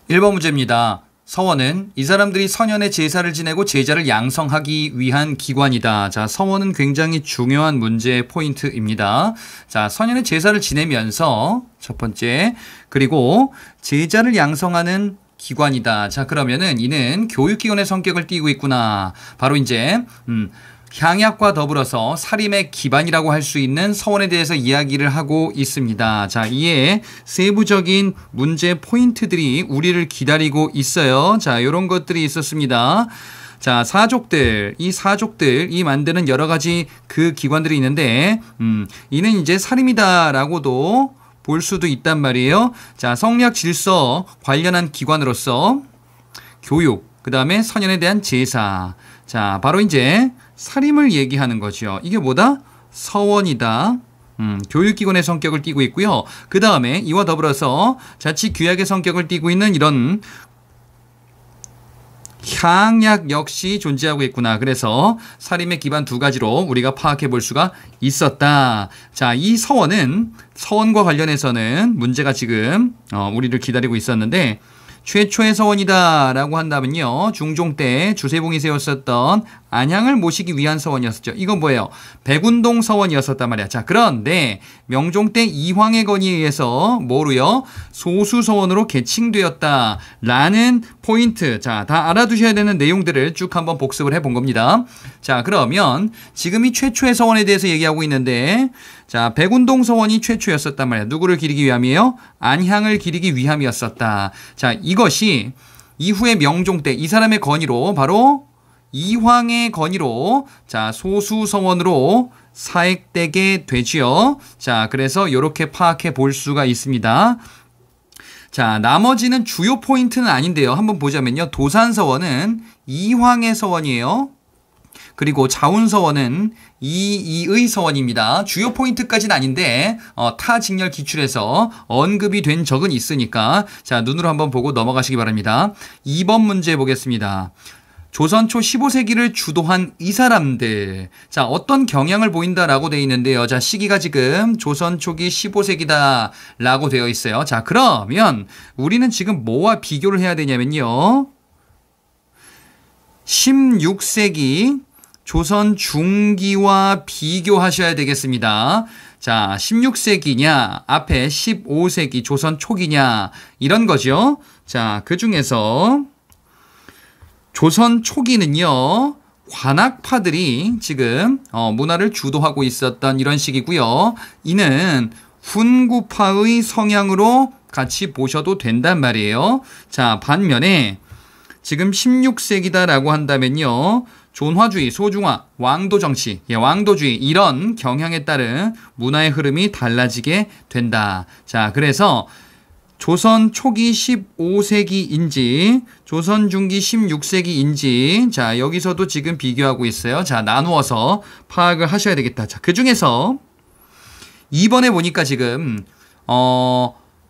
1번 문제입니다. 서원은 이 사람들이 선현의 제사를 지내고 제자를 양성하기 위한 기관이다. 자, 서원은 굉장히 중요한 문제 포인트입니다. 자, 선현의 제사를 지내면서 첫 번째, 그리고 제자를 양성하는 기관이다. 자, 그러면은 이는 교육기관의 성격을 띠고 있구나. 바로 이제 향약과 더불어서 사림의 기반이라고 할 수 있는 서원에 대해서 이야기를 하고 있습니다. 자, 이에 세부적인 문제 포인트들이 우리를 기다리고 있어요. 자, 이런 것들이 있었습니다. 자, 사족들이 만드는 여러 가지 그 기관들이 있는데, 이는 이제 사림이다라고도 볼 수도 있단 말이에요. 자, 성리학 질서 관련한 기관으로서 교육, 그 다음에 선현에 대한 제사. 자, 바로 이제 사림을 얘기하는 거죠. 이게 뭐다? 서원이다. 교육기관의 성격을 띠고 있고요. 그 다음에 이와 더불어서 자치규약의 성격을 띠고 있는 이런 향약 역시 존재하고 있구나. 그래서 사림의 기반 두 가지로 우리가 파악해 볼 수가 있었다. 자, 이 서원과 관련해서는 문제가 지금 우리를 기다리고 있었는데, 최초의 서원이다 라고 한다면요, 중종 때 주세봉이 세웠었던 안향을 모시기 위한 서원이었었죠. 이건 뭐예요? 백운동 서원이었었단 말이야. 자, 그런데 명종 때 이황의 건의에 의해서 뭐로요? 소수 서원으로 개칭되었다 라는 포인트. 자, 다 알아두셔야 되는 내용들을 쭉 한번 복습을 해본 겁니다. 자, 그러면 지금 이 최초의 서원에 대해서 얘기하고 있는데, 자, 백운동 서원이 최초였었단 말이야. 누구를 기리기 위함이에요? 안향을 기리기 위함이었었다. 자, 이것이 이후에 명종 때 이 사람의 건의로, 바로 이황의 건의로, 자, 소수 서원으로 사액되게 되지요. 자, 그래서 이렇게 파악해 볼 수가 있습니다. 자, 나머지는 주요 포인트는 아닌데요. 한번 보자면요, 도산서원은 이황의 서원이에요. 그리고 자운서원은 이의 서원입니다. 주요 포인트까지는 아닌데 타직렬 기출에서 언급이 된 적은 있으니까, 자, 눈으로 한번 보고 넘어가시기 바랍니다. 2번 문제 보겠습니다. 조선 초 15세기를 주도한 이 사람들, 자, 어떤 경향을 보인다라고 되어 있는데요. 자, 시기가 지금 조선 초기 15세기다 라고 되어 있어요. 자, 그러면 우리는 지금 뭐와 비교를 해야 되냐면요, 16세기 조선 중기와 비교하셔야 되겠습니다. 자, 16세기냐, 앞에 15세기 조선 초기냐, 이런 거죠. 자, 그 중에서 조선 초기는요, 관학파들이 지금 문화를 주도하고 있었던 이런 시기고요. 이는 훈구파의 성향으로 같이 보셔도 된단 말이에요. 자, 반면에 지금 16세기다라고 한다면요, 존화주의, 소중화, 왕도 정치, 왕도주의, 이런 경향에 따른 문화의 흐름이 달라지게 된다. 자, 그래서 조선 초기 15세기인지 조선 중기 16세기인지, 자, 여기서도 지금 비교하고 있어요. 자, 나누어서 파악을 하셔야 되겠다. 자, 그 중에서 2번에 보니까 지금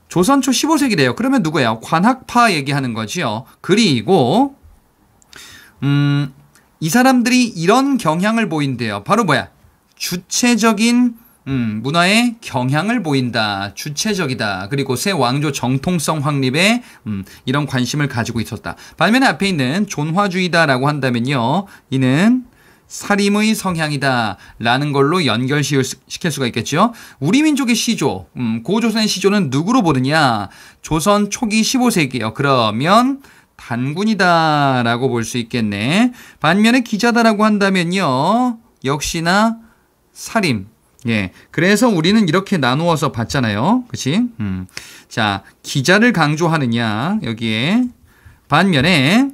조선 초 15세기래요. 그러면 누구예요? 관학파 얘기하는 거지요. 그리고 이 사람들이 이런 경향을 보인대요. 바로 뭐야? 주체적인 문화의 경향을 보인다. 주체적이다. 그리고 새 왕조 정통성 확립에 이런 관심을 가지고 있었다. 반면에 앞에 있는 존화주의다라고 한다면요, 이는 사림의 성향이다 라는 걸로 연결시킬 수가 있겠죠. 우리 민족의 시조, 고조선의 시조는 누구로 보느냐? 조선 초기 15세기요. 그러면 단군이다 라고 볼 수 있겠네. 반면에 기자다라고 한다면요, 역시나 사림. 예, 그래서 우리는 이렇게 나누어서 봤잖아요. 그치? 자, 기자를 강조하느냐, 여기에. 반면에,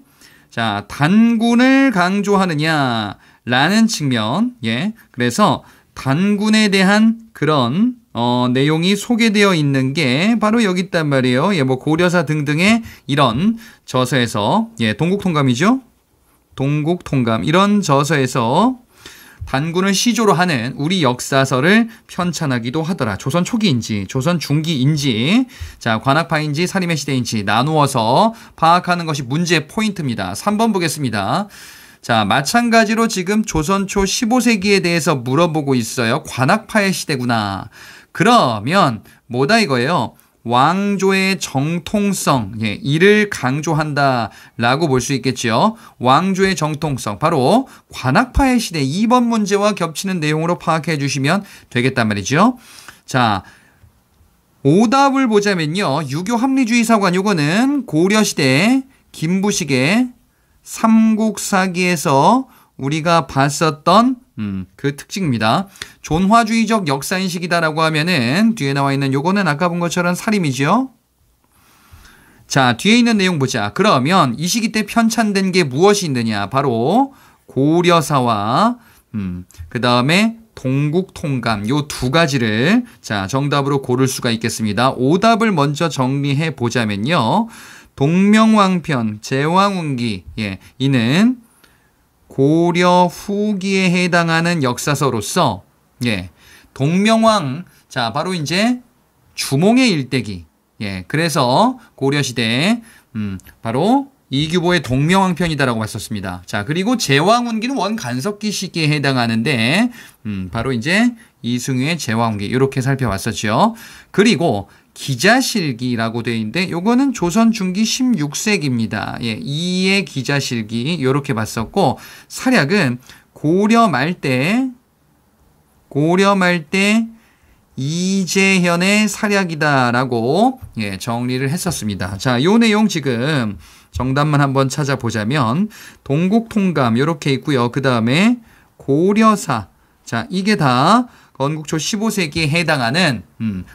자, 단군을 강조하느냐 라는 측면. 예, 그래서 단군에 대한 그런 내용이 소개되어 있는 게 바로 여기 있단 말이에요. 예, 뭐 고려사 등등의 이런 저서에서, 예, 동국통감이죠. 동국통감, 이런 저서에서 단군을 시조로 하는 우리 역사서를 편찬하기도 하더라. 조선 초기인지 조선 중기인지, 자, 관학파인지 사림의 시대인지 나누어서 파악하는 것이 문제 포인트입니다. 3번 보겠습니다. 자, 마찬가지로 지금 조선 초 15세기에 대해서 물어보고 있어요. 관학파의 시대구나. 그러면 뭐다 이거예요? 왕조의 정통성, 예, 이를 강조한다라고 볼 수 있겠죠. 왕조의 정통성, 바로 관악파의 시대 2번 문제와 겹치는 내용으로 파악해 주시면 되겠단 말이죠. 자, 오답을 보자면요. 유교 합리주의 사관, 요거는 고려시대 김부식의 삼국사기에서 우리가 봤었던 그 특징입니다. 존화주의적 역사인식이다라고 하면은 뒤에 나와 있는 요거는 아까 본 것처럼 살림이죠. 자, 뒤에 있는 내용 보자. 그러면 이 시기 때 편찬된 게 무엇이 있느냐? 바로 고려사와 그 다음에 동국통감, 요 두 가지를 자 정답으로 고를 수가 있겠습니다. 오답을 먼저 정리해 보자면요. 동명왕편, 제왕운기, 예, 이는 고려 후기에 해당하는 역사서로서, 예, 동명왕, 자, 바로 이제 주몽의 일대기, 예, 그래서 고려시대, 바로 이규보의 동명왕편이다라고 봤었습니다. 자, 그리고 제왕운기는 원간섭기 시기에 해당하는데, 바로 이제 이승우의 제왕운기, 이렇게 살펴봤었죠. 그리고 기자실기라고 되어 있는데 요거는 조선 중기 16세기입니다. 예, 이의 기자실기 이렇게 봤었고 사략은 고려 말때 이재현의 사략이다라고 예, 정리를 했었습니다. 자, 요 내용 지금 정답만 한번 찾아보자면 동국통감 이렇게 있고요. 그 다음에 고려사, 자, 이게 다 건국초 15세기에 해당하는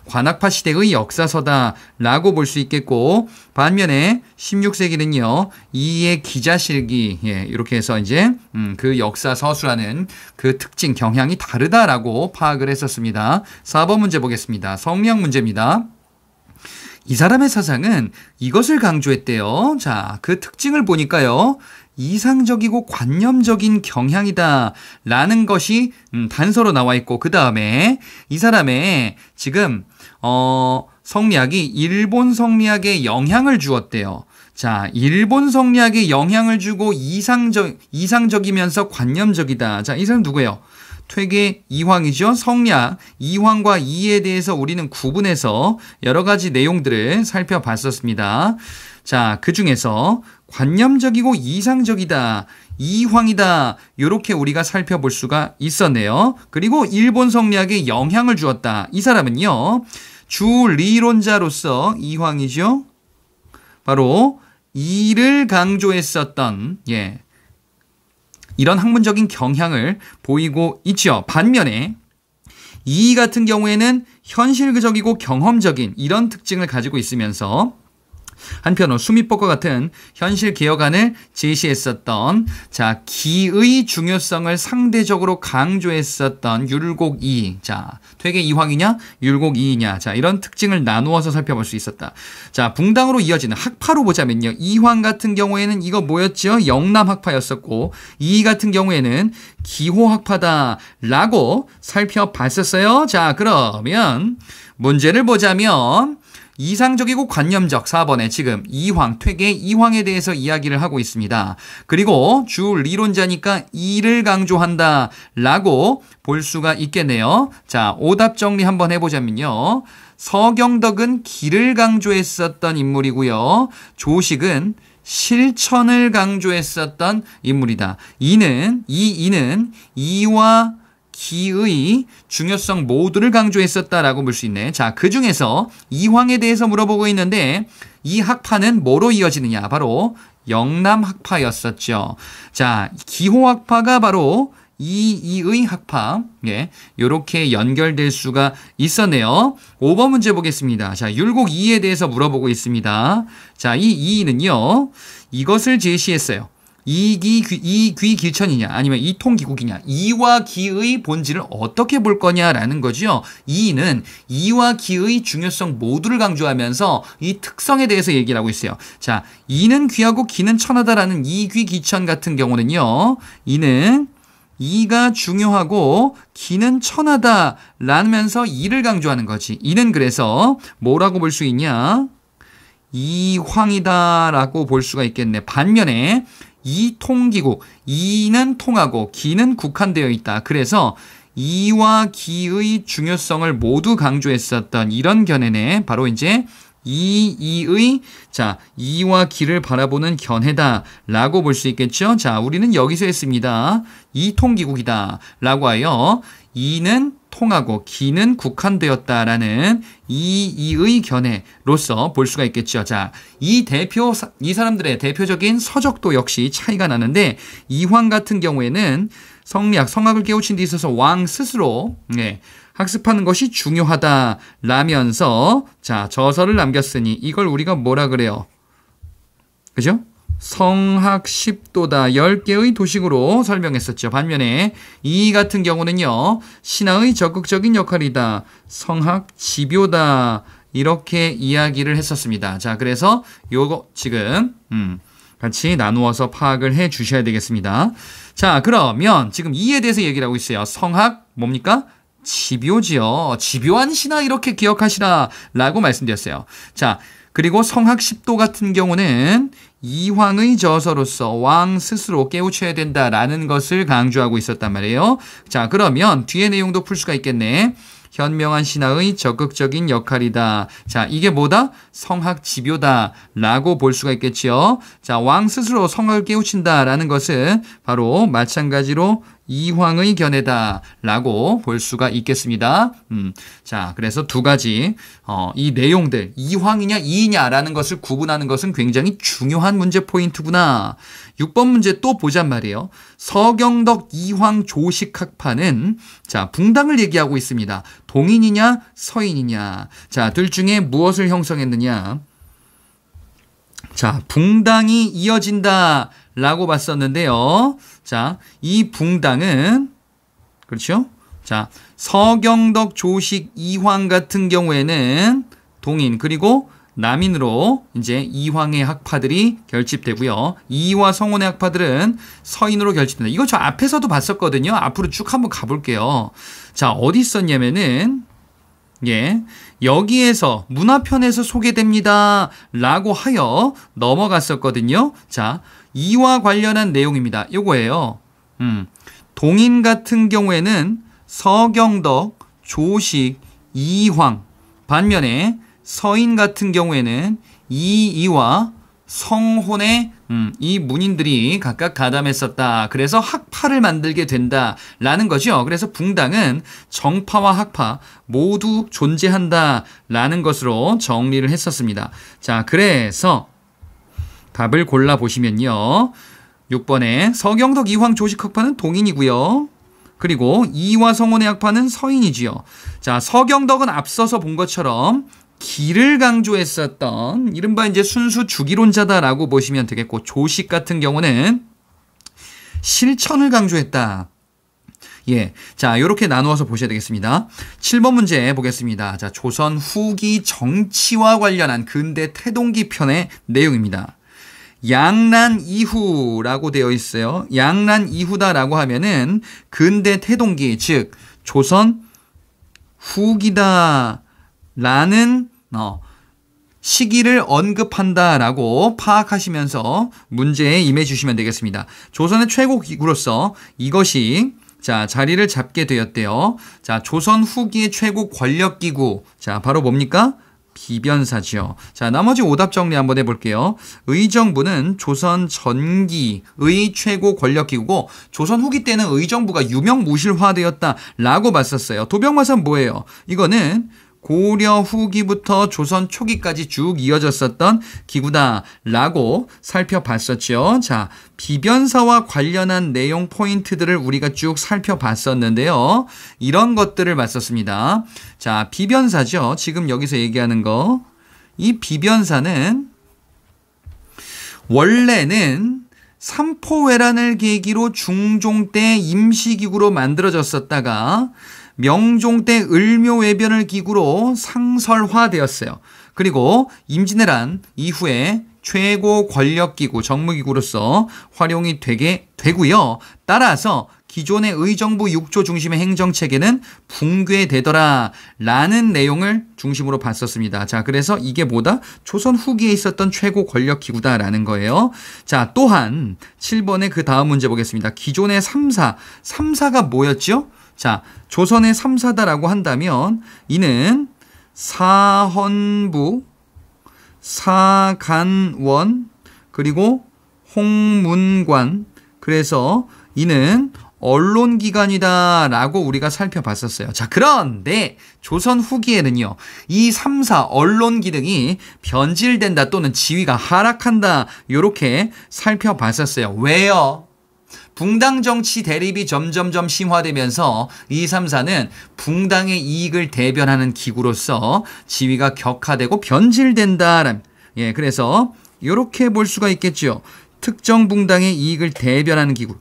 관악파 시대의 역사서다라고 볼 수 있겠고 반면에 16세기는요. 이의 기자실기, 예, 이렇게 해서 이제 그 역사서수라는 그 특징 경향이 다르다라고 파악을 했었습니다. 4번 문제 보겠습니다. 성리학 문제입니다. 이 사람의 사상은 이것을 강조했대요. 자, 그 특징을 보니까요. 이상적이고 관념적인 경향이다 라는 것이 단서로 나와 있고 그 다음에 이 사람의 지금 성리학이 일본 성리학에 영향을 주었대요. 자, 일본 성리학에 영향을 주고 이상적이면서 관념적이다. 자, 이 사람 누구예요? 퇴계 이황이죠. 성리학 이황과 이에 대해서 우리는 구분해서 여러 가지 내용들을 살펴봤었습니다. 자, 그 중에서 관념적이고 이상적이다, 이황이다 이렇게 우리가 살펴볼 수가 있었네요. 그리고 일본 성리학에 영향을 주었다. 이 사람은요. 주리론자로서 이황이죠. 바로 이를 강조했었던 예, 이런 학문적인 경향을 보이고 있죠. 반면에 이 같은 경우에는 현실적이고 경험적인 이런 특징을 가지고 있으면서 한편으로 수미법과 같은 현실 개혁안을 제시했었던 자 기의 중요성을 상대적으로 강조했었던 율곡이 자 퇴계 이황이냐 율곡이냐 자 이런 특징을 나누어서 살펴볼 수 있었다. 자 붕당으로 이어지는 학파로 보자면요. 이황 같은 경우에는 이거 뭐였죠? 영남학파였었고 이 같은 경우에는 기호학파다라고 살펴봤었어요. 자 그러면 문제를 보자면 이상적이고 관념적 4번에 지금 이황, 퇴계 이황에 대해서 이야기를 하고 있습니다. 그리고 주 리론자니까 이를 강조한다 라고 볼 수가 있겠네요. 자, 오답 정리 한번 해보자면요. 서경덕은 기를 강조했었던 인물이고요. 조식은 실천을 강조했었던 인물이다. 이는 이와 기의 중요성 모두를 강조했었다라고 볼 수 있네. 자, 그 중에서 이황에 대해서 물어보고 있는데 이 학파는 뭐로 이어지느냐? 바로 영남학파였었죠. 자, 기호학파가 바로 이의 학파. 예, 요렇게 연결될 수가 있었네요. 5번 문제 보겠습니다. 자, 율곡 이에 대해서 물어보고 있습니다. 자, 이 이는요. 이것을 제시했어요. 이귀길천이냐 아니면 이통기국이냐 이와 기의 본질을 어떻게 볼 거냐라는 거죠. 이는 이와 기의 중요성 모두를 강조하면서 이 특성에 대해서 얘기를 하고 있어요. 자, 이는 귀하고 기는 천하다라는 이귀기천 같은 경우는요. 이는 이가 중요하고 기는 천하다라면서 이를 강조하는 거지. 이는 그래서 뭐라고 볼 수 있냐? 이황이다라고 볼 수가 있겠네. 반면에 이통기국, 이는 통하고 기는 국한되어 있다. 그래서 이와 기의 중요성을 모두 강조했었던 이런 견해네. 바로 이제 이의 이와 기를 바라보는 견해다라고 볼 수 있겠죠. 자, 우리는 여기서 했습니다. 이통기국이다 라고 하여 이는 통하고 기는 국한되었다라는 이의 견해로서 볼 수가 있겠죠. 자, 이 사람들의 대표적인 서적도 역시 차이가 나는데 이황 같은 경우에는 성학을 깨우친 데 있어서 왕 스스로 학습하는 것이 중요하다라면서 자, 저서를 남겼으니 이걸 우리가 뭐라 그래요? 그죠? 성학 10도다 10개의 도식으로 설명했었죠. 반면에 이 같은 경우는요. 신하의 적극적인 역할이다. 성학 지묘다. 이렇게 이야기를 했었습니다. 자, 그래서 요거 지금 같이 나누어서 파악을 해 주셔야 되겠습니다. 자, 그러면 지금 이에 대해서 얘기를 하고 있어요. 성학 뭡니까? 지묘지요. 지묘한 신하 이렇게 기억하시라 라고 말씀드렸어요. 자, 그리고 성학 10도 같은 경우는 이황의 저서로서 왕 스스로 깨우쳐야 된다라는 것을 강조하고 있었단 말이에요. 자, 그러면 뒤에 내용도 풀 수가 있겠네. 현명한 신하의 적극적인 역할이다. 자, 이게 뭐다? 성학 지묘다 라고 볼 수가 있겠지요. 자, 왕 스스로 성학을 깨우친다라는 것은 바로 마찬가지로 이황의 견해다 라고 볼 수가 있겠습니다. 자, 그래서 두 가지 이 내용들 이황이냐 이이냐라는 것을 구분하는 것은 굉장히 중요한 문제 포인트구나. 6번 문제 또 보잔 말이에요. 서경덕 이황 조식학파는 자, 붕당을 얘기하고 있습니다. 동인이냐 서인이냐. 자, 둘 중에 무엇을 형성했느냐. 자, 붕당이 이어진다 라고 봤었는데요. 자, 이 붕당은 그렇죠? 자, 서경덕 조식 이황 같은 경우에는 동인 그리고 남인으로 이제 이황의 학파들이 결집되고요. 이와 성혼의 학파들은 서인으로 결집된다. 이거 저 앞에서도 봤었거든요. 앞으로 쭉 한번 가볼게요. 자, 어디 있었냐면은 여기에서 문화편에서 소개됩니다 라고 하여 넘어갔었거든요. 자, 이와 관련한 내용입니다. 요거예요. 동인 같은 경우에는 서경덕, 조식, 이황. 반면에 서인 같은 경우에는 이와 성혼의 이 문인들이 각각 가담했었다. 그래서 학파를 만들게 된다라는 거죠. 그래서 붕당은 정파와 학파 모두 존재한다라는 것으로 정리를 했었습니다. 자, 그래서 답을 골라보시면요. 6번에 서경덕 이황 조식학파는 동인이고요. 그리고 이와 성혼의 학파는 서인이지요. 자, 서경덕은 앞서서 본 것처럼 기를 강조했었던 이른바 이제 순수 주기론자다라고 보시면 되겠고, 조식 같은 경우는 실천을 강조했다. 자, 이렇게 나누어서 보셔야 되겠습니다. 7번 문제 보겠습니다. 자, 조선 후기 정치와 관련한 근대 태동기 편의 내용입니다. 양난 이후라고 되어 있어요. 양난 이후다라고 하면은 근대 태동기, 즉 조선 후기다라는 시기를 언급한다라고 파악하시면서 문제에 임해 주시면 되겠습니다. 조선의 최고 기구로서 이것이 자, 자리를 잡게 되었대요. 자, 조선 후기의 최고 권력 기구. 자, 바로 뭡니까? 비변사지요. 자, 나머지 오답 정리 한번 해볼게요. 의정부는 조선 전기의 최고 권력기구고, 조선 후기 때는 의정부가 유명무실화되었다라고 봤었어요. 도병마사는 뭐예요? 이거는 고려 후기부터 조선 초기까지 쭉 이어졌었던 기구다라고 살펴봤었죠. 자, 비변사와 관련한 내용 포인트들을 우리가 쭉 살펴봤었는데요. 이런 것들을 봤었습니다. 자, 비변사죠. 지금 여기서 얘기하는 거. 이 비변사는 원래는 삼포회란을 계기로 중종 때 임시기구로 만들어졌었다가 명종 때 을묘외변을 기구로 상설화되었어요. 그리고 임진왜란 이후에 최고 권력기구, 정무기구로서 활용이 되게 되고요. 따라서 기존의 의정부 6조 중심의 행정체계는 붕괴되더라 라는 내용을 중심으로 봤었습니다. 자, 그래서 이게 뭐다? 조선 후기에 있었던 최고 권력기구다라는 거예요. 자, 또한 7번의 그 다음 문제 보겠습니다. 기존의 3사가 뭐였죠? 자, 조선의 3사다라고 한다면 이는 사헌부, 사간원, 그리고 홍문관. 그래서 이는 언론기관이다라고 우리가 살펴봤었어요. 자, 그런데 조선 후기에는요, 이 3사 언론 기능이 변질된다 또는 지위가 하락한다 이렇게 살펴봤었어요. 왜요? 붕당 정치 대립이 점점점 심화되면서 이 3사는 붕당의 이익을 대변하는 기구로서 지위가 격화되고 변질된다라는, 예, 그래서 이렇게 볼 수가 있겠죠. 특정 붕당의 이익을 대변하는 기구.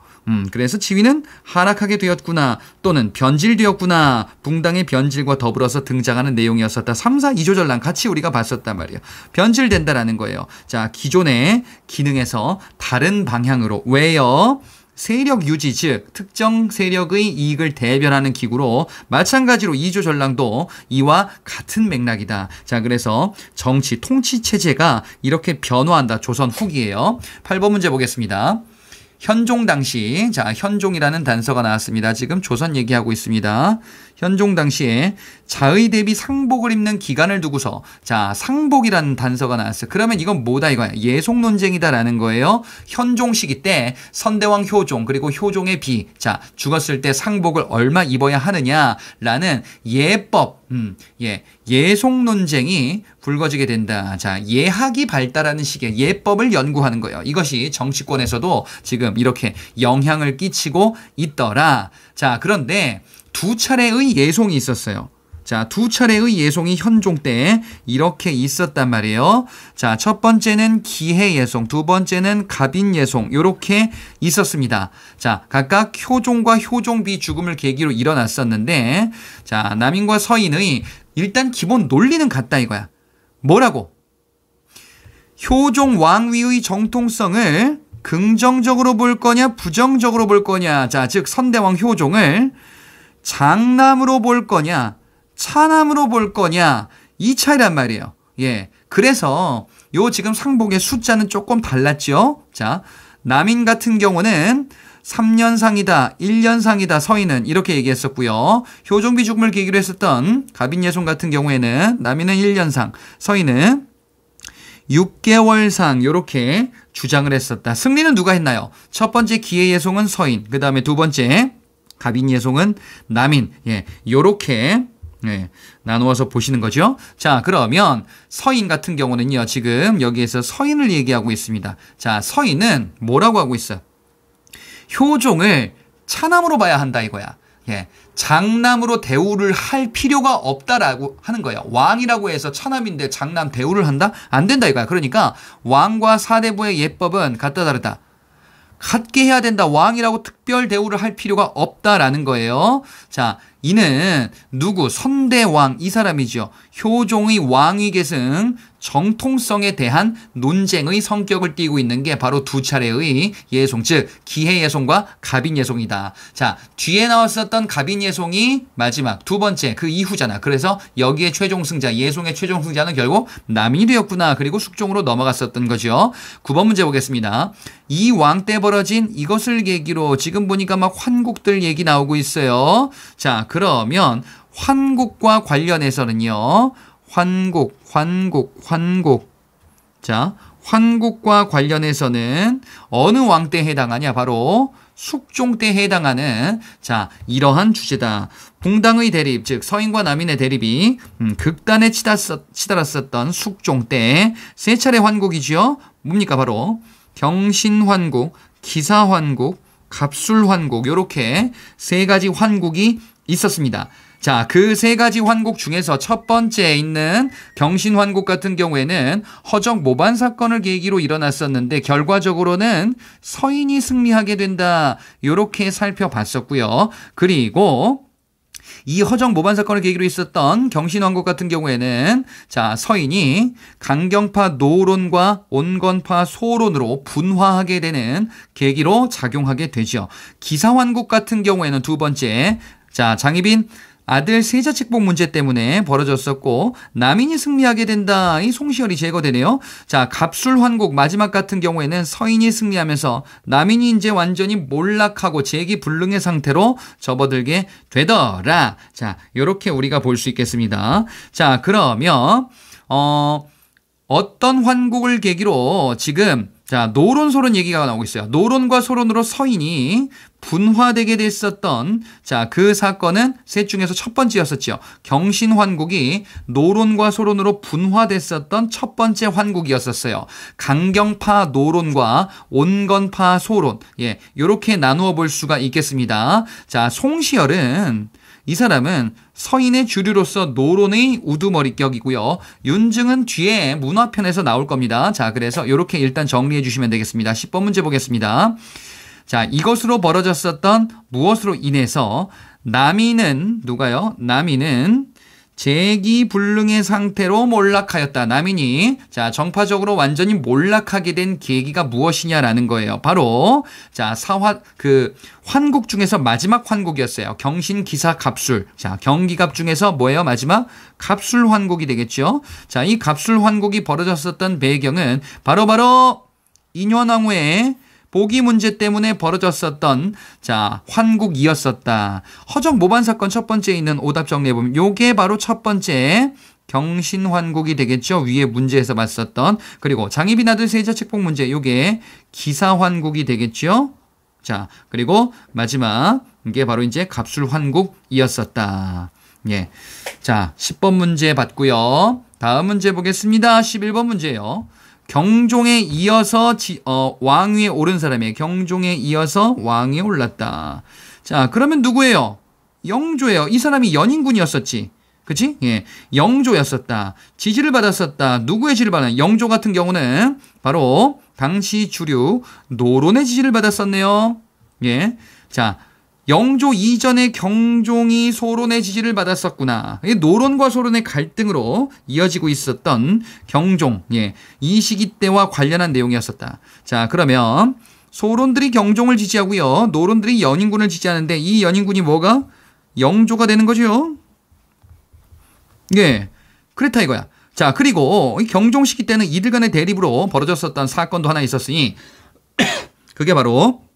그래서 지위는 하락하게 되었구나 또는 변질되었구나. 붕당의 변질과 더불어서 등장하는 내용이었었다. 3사 2조 전랑 같이 우리가 봤었단 말이에요. 변질된다라는 거예요. 자, 기존의 기능에서 다른 방향으로. 왜요? 세력 유지, 즉 특정 세력의 이익을 대변하는 기구로 마찬가지로 2조 전랑도 이와 같은 맥락이다. 자, 그래서 정치 통치 체제가 이렇게 변화한다. 조선 후기예요. 8번 문제 보겠습니다. 현종 당시, 자, 현종이라는 단서가 나왔습니다. 지금 조선 얘기하고 있습니다. 현종 당시에 자의 대비 상복을 입는 기간을 두고서, 자, 상복이라는 단서가 나왔어요. 그러면 이건 뭐다 이거야? 예속 논쟁이다라는 거예요. 현종 시기 때 선대왕 효종 그리고 효종의 비, 자, 죽었을 때 상복을 얼마 입어야 하느냐라는 예법, 예속 논쟁이 불거지게 된다. 자, 예학이 발달하는 시기에 예법을 연구하는 거예요. 이것이 정치권에서도 지금 이렇게 영향을 끼치고 있더라. 자, 그런데 두 차례의 예송이 있었어요. 자, 두 차례의 예송이 현종 때 이렇게 있었단 말이에요. 자, 첫 번째는 기해 예송, 두 번째는 갑인 예송 이렇게 있었습니다. 자, 각각 효종과 효종비 죽음을 계기로 일어났었는데, 자, 남인과 서인의 일단 기본 논리는 같다 이거야. 뭐라고? 효종 왕위의 정통성을 긍정적으로 볼 거냐 부정적으로 볼 거냐. 자, 즉 선대왕 효종을 장남으로 볼 거냐 차남으로 볼 거냐, 이 차이란 말이에요. 예, 그래서 요 지금 상복의 숫자는 조금 달랐죠. 자, 남인 같은 경우는 3년상이다, 1년상이다, 서인은 이렇게 얘기했었고요. 효종비 죽음을 계기로 했었던 갑인예송 같은 경우에는 남인은 1년상, 서인은 6개월상 이렇게 주장을 했었다. 승리는 누가 했나요? 첫 번째 기해예송은 서인, 그 다음에 두 번째 갑인예송은 남인. 예, 요렇게 나누어서 보시는 거죠. 자, 그러면 서인 같은 경우는요, 지금 여기에서 서인을 얘기하고 있습니다. 자, 서인은 뭐라고 하고 있어요? 효종을 차남으로 봐야 한다 이거야. 예, 장남으로 대우를 할 필요가 없다라고 하는 거예요. 왕이라고 해서 차남인데 장남 대우를 한다? 안 된다 이거야. 그러니까 왕과 사대부의 예법은 같다 다르다. 같게 해야 된다. 왕이라고 특별 대우를 할 필요가 없다라는 거예요. 자, 이는 누구? 선대왕, 이 사람이죠. 효종의 왕위 계승 정통성에 대한 논쟁의 성격을 띠고 있는 게 바로 두 차례의 예송, 즉 기해예송과 갑인예송이다. 자, 뒤에 나왔었던 갑인예송이 마지막 두 번째 그 이후잖아. 그래서 여기에 최종 승자, 예송의 최종 승자는 결국 남인이 되었구나. 그리고 숙종으로 넘어갔었던 거죠. 9번 문제 보겠습니다. 이 왕 때 벌어진 이것을 계기로 지금 보니까 막 환국들 얘기 나오고 있어요. 자, 그러면 환국과 관련해서는요. 환국. 자, 환국과 관련해서는 어느 왕 때 해당하냐? 바로 숙종 때 해당하는, 자, 이러한 주제다. 붕당의 대립, 즉 서인과 남인의 대립이 극단에 치달았었던 숙종 때 세 차례 환국이죠. 뭡니까? 바로 경신환국, 기사환국, 갑술환국 이렇게 세 가지 환국이 있었습니다. 자, 그 세 가지 환국 중에서 첫 번째에 있는 경신환국 같은 경우에는 허정 모반 사건을 계기로 일어났었는데 결과적으로는 서인이 승리하게 된다. 이렇게 살펴봤었고요. 그리고 이 허정 모반 사건을 계기로 있었던 경신왕국 같은 경우에는, 자, 서인이 강경파 노론과 온건파 소론으로 분화하게 되는 계기로 작용하게 되죠. 기사환국 같은 경우에는 두 번째, 자, 장희빈 아들 세자책복 문제 때문에 벌어졌었고 남인이 승리하게 된다. 이 송시열이 제거되네요. 자, 갑술환국 마지막 같은 경우에는 서인이 승리하면서 남인이 이제 완전히 몰락하고 재기불능의 상태로 접어들게 되더라. 자, 이렇게 우리가 볼 수 있겠습니다. 자, 그러면 어떤 환국을 계기로 지금 자, 노론소론 얘기가 나오고 있어요. 노론과 소론으로 서인이 분화되게 됐었던 자, 그 사건은 셋 중에서 첫 번째였었죠. 경신환국이 노론과 소론으로 분화됐었던 첫 번째 환국이었었어요. 강경파 노론과 온건파 소론. 예, 요렇게 나누어 볼 수가 있겠습니다. 자, 송시열은 이 사람은 서인의 주류로서 노론의 우두머리격이고요. 윤증은 뒤에 문화편에서 나올 겁니다. 자, 그래서 이렇게 일단 정리해 주시면 되겠습니다. 10번 문제 보겠습니다. 자, 이것으로 벌어졌었던 무엇으로 인해서 남인은 누가요? 남인은 재기불능의 상태로 몰락하였다. 남인이 자, 정파적으로 완전히 몰락하게 된 계기가 무엇이냐라는 거예요. 바로 자, 환국 중에서 마지막 환국이었어요. 경신, 기사, 갑술. 자, 경기갑 중에서 뭐예요? 마지막 갑술 환국이 되겠죠. 자, 이 갑술 환국이 벌어졌었던 배경은 바로 인현왕후의 보기 문제 때문에 벌어졌었던 자, 환국이었었다. 허정 모반 사건 첫 번째에 있는 오답 정리해보면 요게 바로 첫 번째 경신환국이 되겠죠. 위에 문제에서 봤었던. 그리고 장희빈 아들 세자책복 문제 요게 기사환국이 되겠죠. 자, 그리고 마지막 이게 바로 이제 갑술환국이었었다. 예. 자, 10번 문제 봤고요. 다음 문제 보겠습니다. 11번 문제예요. 경종에 이어서 왕위에 오른 사람이에요. 경종에 이어서 왕위에 올랐다. 자, 그러면 누구예요? 영조예요. 이 사람이 연인군이었었지. 그치? 예. 영조였었다. 지지를 받았었다. 누구의 지지를 받았냐? 영조 같은 경우는 바로 당시 주류 노론의 지지를 받았었네요. 예. 자, 영조 이전에 경종이 소론의 지지를 받았었구나. 노론과 소론의 갈등으로 이어지고 있었던 경종. 예. 이 시기 때와 관련한 내용이었었다. 자, 그러면 소론들이 경종을 지지하고요. 노론들이 연인군을 지지하는데 이 연인군이 뭐가? 영조가 되는 거죠. 예. 그렇다 이거야. 자, 그리고 경종 시기 때는 이들 간의 대립으로 벌어졌었던 사건도 하나 있었으니 그게 바로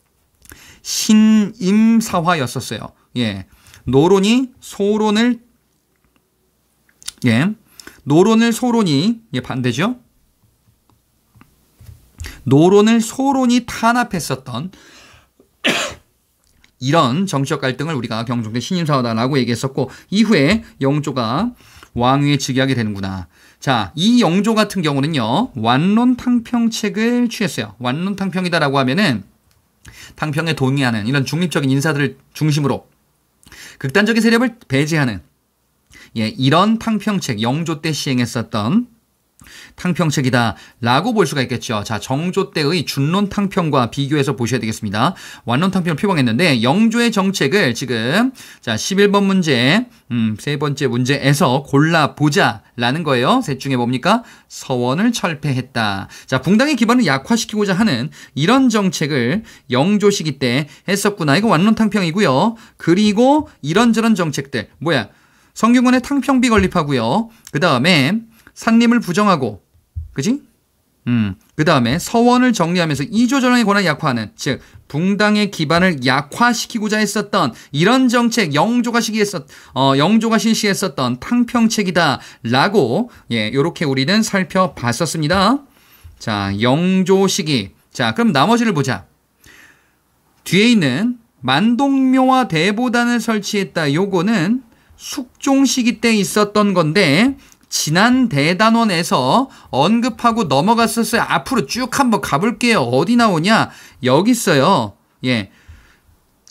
신임사화였었어요. 예. 노론이 소론이 반대죠. 노론을 소론이 탄압했었던 이런 정치적 갈등을 우리가 경종 때 신임사화다라고 얘기했었고 이후에 영조가 왕위에 즉위하게 되는구나. 자, 이 영조 같은 경우는요. 완론탕평책을 취했어요. 완론탕평이다라고 하면은 탕평에 동의하는 이런 중립적인 인사들을 중심으로 극단적인 세력을 배제하는 예, 이런 탕평책, 영조 때 시행했었던 탕평책이다라고 볼 수가 있겠죠. 자, 정조 때의 준론 탕평과 비교해서 보셔야 되겠습니다. 완론 탕평을 표방했는데 영조의 정책을 지금 자 11번 문제 세 번째 문제에서 골라보자라는 거예요. 셋 중에 뭡니까? 서원을 철폐했다. 자, 붕당의 기반을 약화시키고자 하는 이런 정책을 영조 시기 때 했었구나. 이거 완론 탕평이고요. 그리고 이런저런 정책들 뭐야? 성균관에 탕평비 건립하고요. 그 다음에 산림을 부정하고, 그지? 그 다음에 서원을 정리하면서 이조전황의 권한을 약화하는, 즉 붕당의 기반을 약화시키고자 했었던 이런 정책 영조가 실시했었던 탕평책이다라고 예, 요렇게 우리는 살펴봤었습니다. 자, 영조 시기. 자, 그럼 나머지를 보자. 뒤에 있는 만동묘와 대보단을 설치했다. 요거는 숙종 시기 때 있었던 건데 지난 대단원에서 언급하고 넘어갔었어요. 앞으로 쭉 한번 가볼게요. 어디 나오냐? 여기 있어요. 예.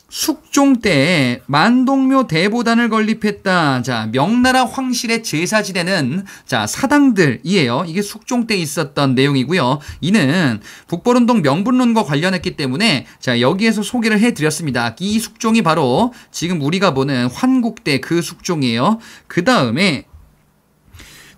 숙종 때 만동묘 대보단을 건립했다. 자, 명나라 황실의 제사 지내는 자, 사당들이에요. 이게 숙종 때 있었던 내용이고요. 이는 북벌운동 명분론과 관련했기 때문에 자, 여기에서 소개를 해드렸습니다. 이 숙종이 바로 지금 우리가 보는 환국때 그 숙종이에요. 그 다음에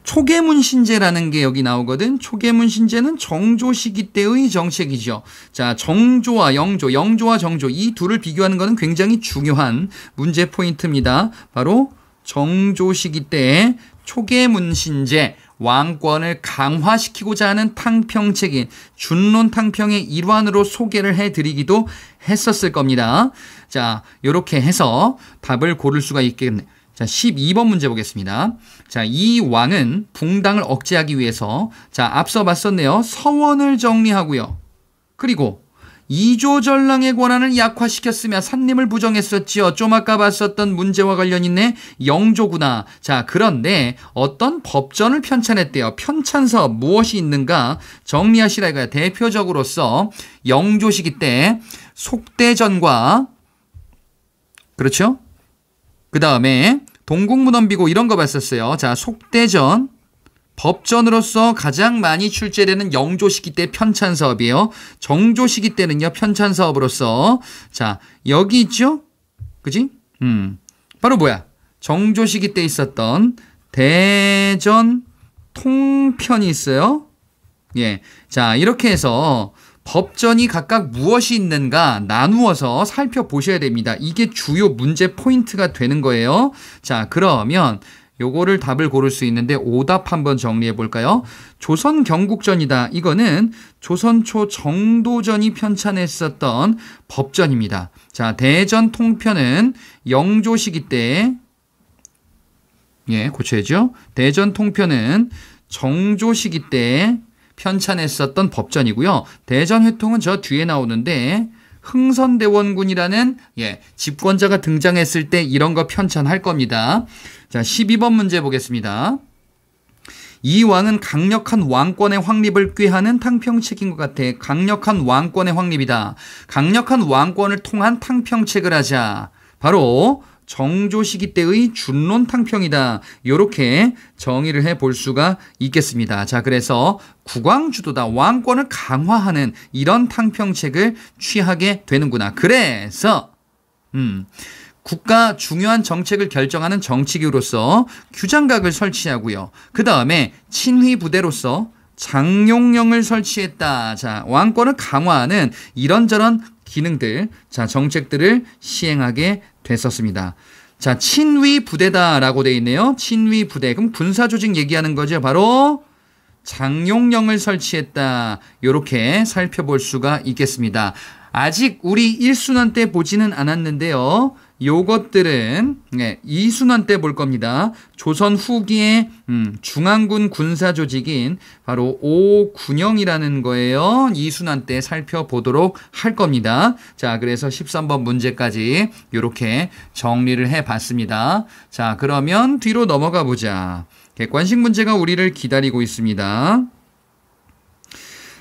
초계문신제라는 게 여기 나오거든. 초계문신제는 정조 시기 때의 정책이죠. 자, 정조와 영조, 영조와 정조 이 둘을 비교하는 것은 굉장히 중요한 문제 포인트입니다. 바로 정조 시기 때 초계문신제 왕권을 강화시키고자 하는 탕평책인 준론탕평의 일환으로 소개를 해드리기도 했었을 겁니다. 자, 이렇게 해서 답을 고를 수가 있겠네요. 자, 12번 문제 보겠습니다. 자, 이 왕은 붕당을 억제하기 위해서 자, 앞서 봤었네요. 서원을 정리하고요. 그리고 이조전랑의 권한을 약화시켰으며 산림을 부정했었지요. 좀 아까 봤었던 문제와 관련 있네. 영조구나. 자, 그런데 어떤 법전을 편찬했대요. 편찬서 무엇이 있는가 정리하시라 이거야. 대표적으로서 영조 시기 때 속대전과 그렇죠? 그 다음에 동국문헌비고 이런 거 봤었어요. 자, 속대전 법전으로서 가장 많이 출제되는 영조 시기 때 편찬사업이에요. 정조 시기 때는요, 편찬사업으로서. 자, 여기 있죠? 그지? 바로 뭐야? 정조 시기 때 있었던 대전 통편이 있어요. 예. 자, 이렇게 해서 법전이 각각 무엇이 있는가 나누어서 살펴보셔야 됩니다. 이게 주요 문제 포인트가 되는 거예요. 자, 그러면 요거를 답을 고를 수 있는데 오답 한번 정리해 볼까요? 조선 경국전이다. 이거는 조선 초 정도전이 편찬했었던 법전입니다. 자, 대전 통편은 영조 시기 때 예, 고쳐야죠. 대전 통편은 정조 시기 때 편찬했었던 법전이고요. 대전 회통은 저 뒤에 나오는데 흥선대원군이라는 예, 집권자가 등장했을 때 이런 거 편찬할 겁니다. 자, 12번 문제 보겠습니다. 이 왕은 강력한 왕권의 확립을 꾀하는 탕평책인 것 같아. 강력한 왕권의 확립이다. 강력한 왕권을 통한 탕평책을 하자. 바로 정조 시기 때의 준론탕평이다. 이렇게 정의를 해볼 수가 있겠습니다. 자, 그래서 국왕주도다. 왕권을 강화하는 이런 탕평책을 취하게 되는구나. 그래서 국가 중요한 정책을 결정하는 정치기구로서 규장각을 설치하고요. 그 다음에 친위 부대로서 장용령을 설치했다. 자, 왕권을 강화하는 이런저런 기능들, 자, 정책들을 시행하게 됐었습니다. 자, 친위 부대다라고 되어 있네요. 친위 부대. 그럼 군사 조직 얘기하는 거죠. 바로 장용령을 설치했다. 이렇게 살펴볼 수가 있겠습니다. 아직 우리 1순환 때 보지는 않았는데요. 요것들은 네, 2순환 때 볼 겁니다. 조선 후기의 중앙군 군사 조직인 바로 오군영이라는 거예요. 2순환 때 살펴보도록 할 겁니다. 자, 그래서 13번 문제까지 이렇게 정리를 해봤습니다. 자, 그러면 뒤로 넘어가 보자. 객관식 문제가 우리를 기다리고 있습니다.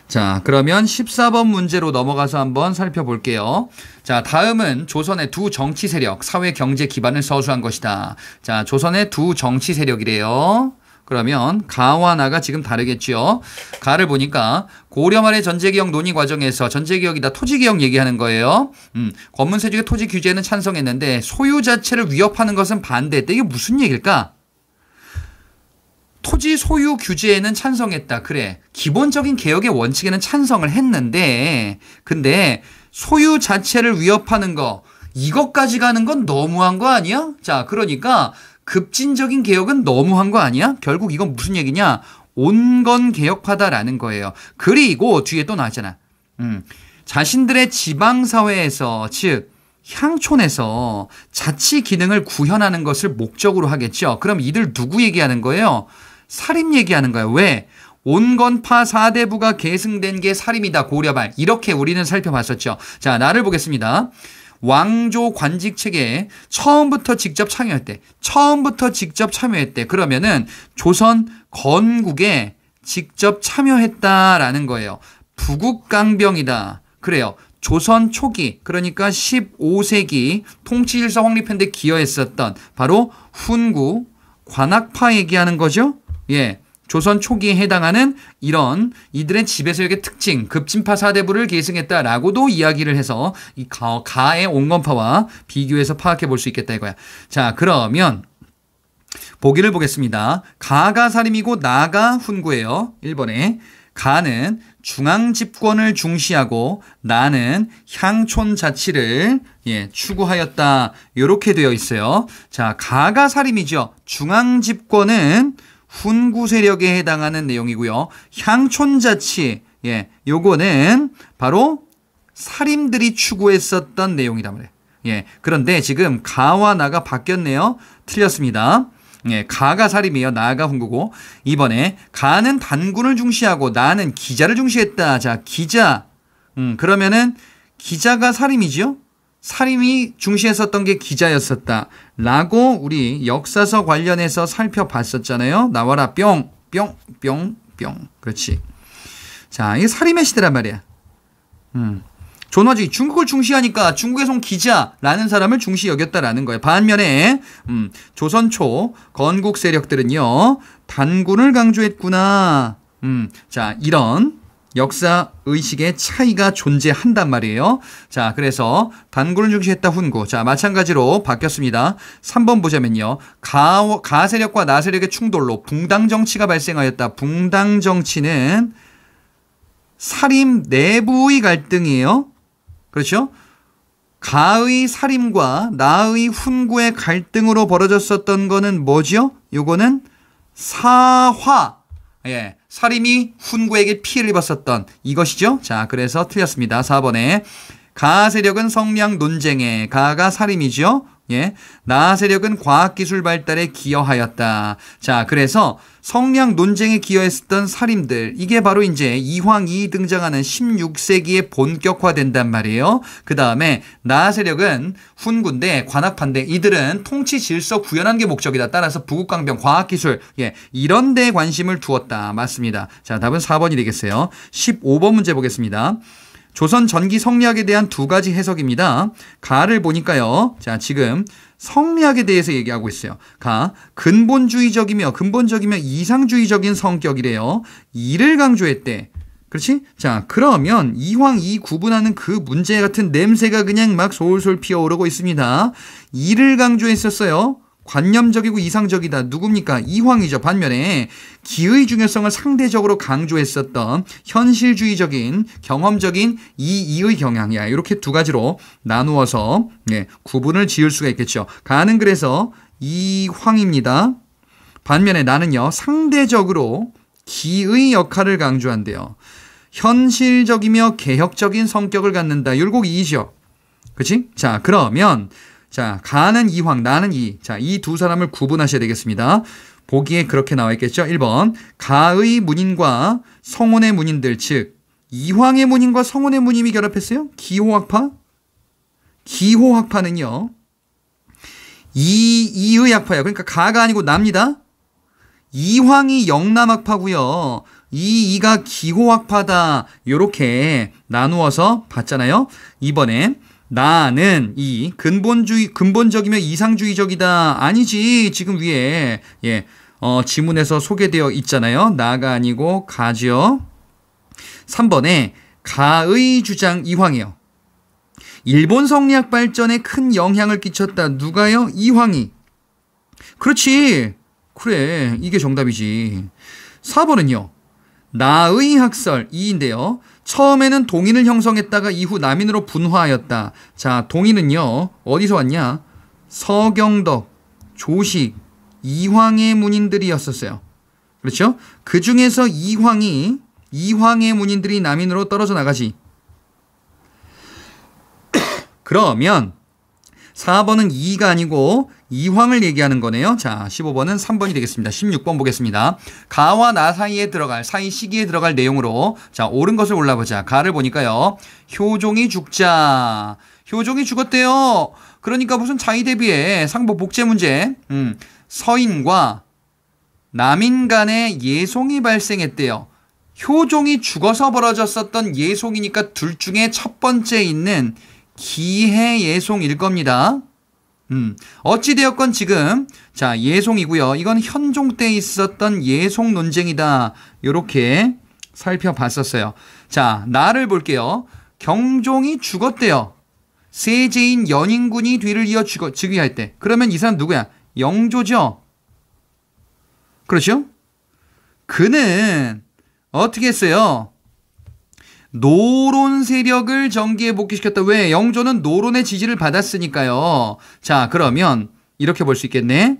자, 그러면 14번 문제로 넘어가서 한번 살펴볼게요. 자, 다음은 조선의 두 정치 세력, 사회 경제 기반을 서술한 것이다. 자, 조선의 두 정치 세력이래요. 그러면 가와 나가 지금 다르겠죠. 가를 보니까 고려 말의 전제개혁 논의 과정에서 전제개혁이다 토지개혁 얘기하는 거예요. 권문세족의 토지 규제는 찬성했는데 소유 자체를 위협하는 것은 반대했다. 이게 무슨 얘기일까? 토지 소유 규제에는 찬성했다. 그래. 기본적인 개혁의 원칙에는 찬성을 했는데 근데 소유 자체를 위협하는 거 이것까지 가는 건 너무한 거 아니야? 자, 그러니까 급진적인 개혁은 너무한 거 아니야? 결국 이건 무슨 얘기냐? 온건 개혁하다라는 거예요. 그리고 뒤에 또 나왔잖아. 자신들의 지방사회에서 즉 향촌에서 자치 기능을 구현하는 것을 목적으로 하겠죠. 그럼 이들 누구 얘기하는 거예요? 사림 얘기하는 거예요. 왜? 온건파 4대부가 계승된 게 사림이다. 고려말. 이렇게 우리는 살펴봤었죠. 자, 나를 보겠습니다. 왕조 관직체계에 처음부터 직접 참여했대. 그러면은 조선 건국에 직접 참여했다라는 거예요. 부국강병이다. 그래요. 조선 초기, 그러니까 15세기 통치질서 확립하는데 기여했었던 바로 훈구, 관악파 얘기하는 거죠. 예, 조선 초기에 해당하는 이런 이들의 지배세력의 특징, 급진파 4대부를 계승했다라고도 이야기를 해서 이 가의 온건파와 비교해서 파악해 볼 수 있겠다 이거야. 자, 그러면 보기를 보겠습니다. 가가 사림이고 나가 훈구예요. 1번에 가는 중앙 집권을 중시하고 나는 향촌 자치를 추구하였다. 이렇게 되어 있어요. 자, 가가 살림이죠. 중앙 집권은 훈구 세력에 해당하는 내용이고요. 향촌 자치, 요거는 바로 살림들이 추구했었던 내용이란 말이에요. 그런데 지금 가와 나가 바뀌었네요. 틀렸습니다. 가가 살림이에요. 나가 훈구고. 이번에 가는 단군을 중시하고 나는 기자를 중시했다. 자, 기자. 그러면은 기자가 살림이죠. 살림이 중시했었던 게 기자였었다. 라고 우리 역사서 관련해서 살펴봤었잖아요. 나와라 뿅, 뿅, 뿅, 뿅. 그렇지. 자, 이게 살림의 시대란 말이야. 존화지 중국을 중시하니까 중국에서 온 기자라는 사람을 중시 여겼다라는 거예요. 반면에 조선 초 건국 세력들은요 단군을 강조했구나. 자, 이런 역사 의식의 차이가 존재한단 말이에요. 자, 그래서 단군을 중시했다 훈구. 자, 마찬가지로 바뀌었습니다. 3번 보자면요. 가 세력과 나 세력의 충돌로 붕당 정치가 발생하였다. 붕당 정치는 살림 내부의 갈등이에요. 그렇죠? 가의 살림과 나의 훈구의 갈등으로 벌어졌었던 거는 뭐죠? 요거는 사화. 살림이 훈구에게 피해를 입었었던 이것이죠. 자, 그래서 틀렸습니다. 4번에 가 세력은 성량 논쟁에, 가가 살림이죠. 나 세력은 과학기술 발달에 기여하였다. 자, 그래서 성량 논쟁에 기여했었던 살림들, 이게 바로 이제 이황이 등장하는 16세기에 본격화된단 말이에요. 그 다음에 나 세력은 훈구인데 관학파인데 이들은 통치 질서 구현하는 게 목적이다. 따라서 부국강병, 과학기술, 이런 데에 관심을 두었다. 맞습니다. 자, 답은 4번이 되겠어요. 15번 문제 보겠습니다. 조선 전기 성리학에 대한 두 가지 해석입니다. 가를 보니까요. 자, 지금 성리학에 대해서 얘기하고 있어요. 가, 근본적이며 이상주의적인 성격이래요. 이를 강조했대. 그렇지? 자, 그러면 이황, 이 구분하는 그 문제 같은 냄새가 그냥 막 솔솔 피어오르고 있습니다. 이를 강조했었어요. 관념적이고 이상적이다. 누굽니까? 이황이죠. 반면에 기의 중요성을 상대적으로 강조했었던 현실주의적인 경험적인 이의 경향이야. 이렇게 두 가지로 나누어서 구분을 지을 수가 있겠죠. 가는 그래서 이황입니다. 반면에 나는요. 상대적으로 기의 역할을 강조한대요. 현실적이며 개혁적인 성격을 갖는다. 율곡 이죠. 그렇지? 자, 그러면 자, 가는 이황, 나는 이. 자, 이 두 사람을 구분하셔야 되겠습니다. 보기에 그렇게 나와 있겠죠? 1번. 가의 문인과 성혼의 문인들, 즉 이황의 문인과 성혼의 문인이 결합했어요? 기호학파? 기호학파는요. 이의 학파예요. 그러니까 가가 아니고 나입니다. 이황이 영남학파고요. 이가 기호학파다. 요렇게 나누어서 봤잖아요. 이번에 나는 이 근본적이며 이상주의적이다. 아니지. 지금 위에 지문에서 소개되어 있잖아요. 나가 아니고 가죠. 3번에 가의 주장 이황이요. 일본 성리학 발전에 큰 영향을 끼쳤다. 누가요? 이황이. 그렇지. 그래. 이게 정답이지. 4번은요. 나의 학설 이인데요. 처음에는 동인을 형성했다가 이후 남인으로 분화하였다. 자, 동인은요. 어디서 왔냐? 서경덕, 조식, 이황의 문인들이었었어요. 그렇죠? 그 중에서 이황의 문인들이 남인으로 떨어져 나가지. 그러면 4번은 2가 아니고 이황을 얘기하는 거네요. 자, 15번은 3번이 되겠습니다. 16번 보겠습니다. 가와 나 사이 시기에 들어갈 내용으로 자, 옳은 것을 골라보자. 가를 보니까요. 효종이 죽자. 효종이 죽었대요. 그러니까 무슨 자의 대비에 상복 복제 문제. 서인과 남인 간에 예송이 발생했대요. 효종이 죽어서 벌어졌었던 예송이니까 둘 중에 첫 번째 있는 기해 예송일 겁니다. 어찌되었건 지금 자, 예송이고요. 이건 현종 때 있었던 예송 논쟁이다. 이렇게 살펴봤었어요. 자, 나를 볼게요. 경종이 죽었대요. 세제인 연인군이 뒤를 이어 즉위할 때. 그러면 이 사람 누구야? 영조죠. 그렇죠? 그는 어떻게 했어요? 노론 세력을 정기에 복귀시켰다. 왜? 영조는 노론의 지지를 받았으니까요. 자, 그러면 이렇게 볼 수 있겠네.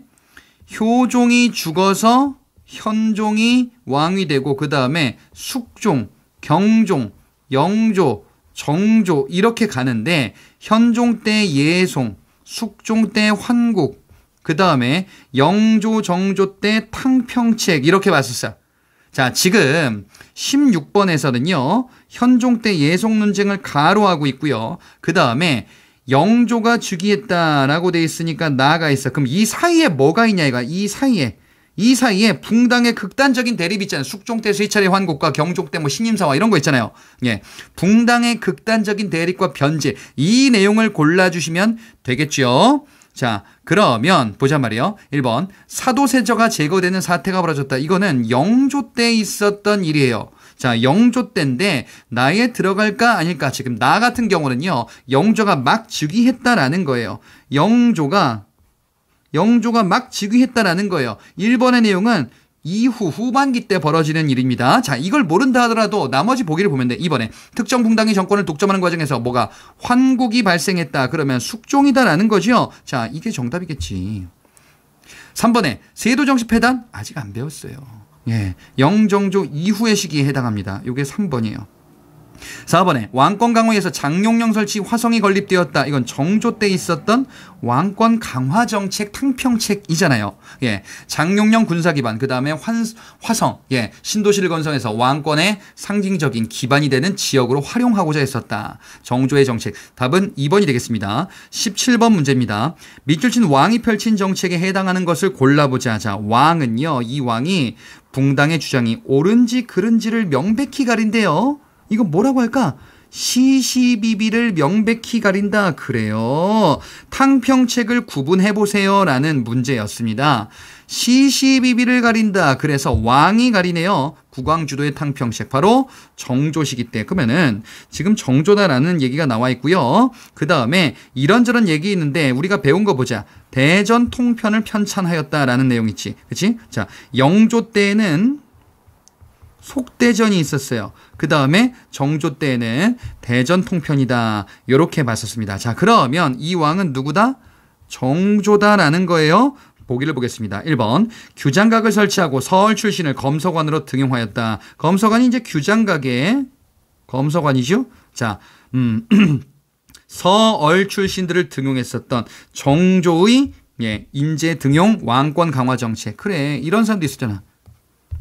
효종이 죽어서 현종이 왕이 되고 그 다음에 숙종, 경종, 영조, 정조 이렇게 가는데 현종 때 예송, 숙종 때 환국, 그 다음에 영조, 정조 때 탕평책 이렇게 봤었어요. 자, 지금 16번에서는요. 현종 때 예송 논쟁을 가로하고 있고요. 그 다음에 영조가 즉위했다라고 돼 있으니까 나가 있어. 그럼 이 사이에 뭐가 있냐 이거. 이 사이에 붕당의 극단적인 대립이 있잖아요. 숙종 때 세차례 환국과 경종 때 뭐 신임사화 이런 거 있잖아요. 예, 붕당의 극단적인 대립과 변제 이 내용을 골라주시면 되겠죠. 자, 그러면 보자 말이에요. 1번 사도세저가 제거되는 사태가 벌어졌다. 이거는 영조 때 있었던 일이에요. 자, 영조 때인데 나에 들어갈까 아닐까? 지금 나 같은 경우는요. 영조가 막 즉위했다라는 거예요. 영조가 막 즉위했다라는 거예요. 1번의 내용은 이후 후반기 때 벌어지는 일입니다. 자, 이걸 모른다 하더라도 나머지 보기를 보면 돼. 2번에 특정 붕당이 정권을 독점하는 과정에서 뭐가 환국이 발생했다. 그러면 숙종이다라는 거죠. 자, 이게 정답이겠지. 3번에 세도 정식 폐단 아직 안 배웠어요. 예, 영정조 이후의 시기에 해당합니다. 이게 3번이에요. 4번에 왕권 강화에서 장룡령 설치 화성이 건립되었다. 이건 정조 때 있었던 왕권 강화 정책 탕평책이잖아요. 예, 장룡령 군사 기반, 그 다음에 화성, 예, 신도시를 건설해서 왕권의 상징적인 기반이 되는 지역으로 활용하고자 했었다. 정조의 정책. 답은 2번이 되겠습니다. 17번 문제입니다. 밑줄 친 왕이 펼친 정책에 해당하는 것을 골라보자. 자, 왕은요, 이 왕이 붕당의 주장이 옳은지 그른지를 명백히 가린대요. 이거 뭐라고 할까? 시시비비를 명백히 가린다. 그래요. 탕평책을 구분해보세요. 라는 문제였습니다. 시시비비를 가린다. 그래서 왕이 가리네요. 국왕주도의 탕평책. 바로 정조시기 때. 그러면은 지금 정조다라는 얘기가 나와 있고요. 그 다음에 이런저런 얘기 있는데 우리가 배운 거 보자. 대전 통편을 편찬하였다라는 내용 있지. 그치? 자, 영조 때는 속대전이 있었어요. 그 다음에 정조 때에는 대전 통편이다. 이렇게 봤었습니다. 자, 그러면 이 왕은 누구다? 정조다라는 거예요. 보기를 보겠습니다. 1번 규장각을 설치하고 서울 출신을 검서관으로 등용하였다. 검서관이 이제 규장각의 검서관이죠. 자, 서얼 출신들을 등용했었던 정조의 인재 등용 왕권 강화 정책. 그래, 이런 사람도 있었잖아.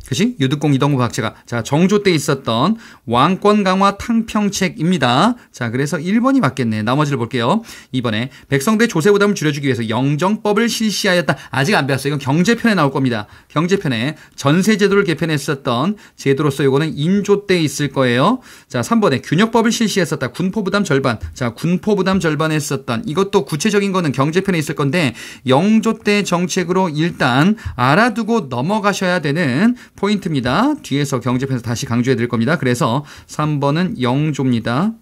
그치? 유득공, 이동구, 박제가. 자, 정조 때 있었던 왕권 강화 탕평책입니다. 자, 그래서 1번이 맞겠네. 나머지를 볼게요. 2번에 백성대 조세 부담을 줄여주기 위해서 영정법을 실시하였다. 아직 안 배웠어요. 이건 경제편에 나올 겁니다. 경제편에 전세제도를 개편했었던 제도로서 이거는 인조 때 있을 거예요. 자, 3번에 균역법을 실시했었다. 군포부담 절반. 자, 군포부담 절반 했었던 이것도 구체적인 거는 경제편에 있을 건데 영조 때 정책으로 일단 알아두고 넘어가셔야 되는 포인트입니다. 뒤에서 경제편에서 다시 강조해 드릴 겁니다. 그래서 3번은 영조입니다.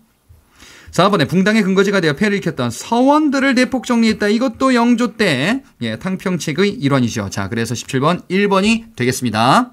4번에 붕당의 근거지가 되어 폐를 일으켰던 서원들을 대폭 정리했다. 이것도 영조 때 탕평책의 일환이죠. 자, 그래서 17번 1번이 되겠습니다.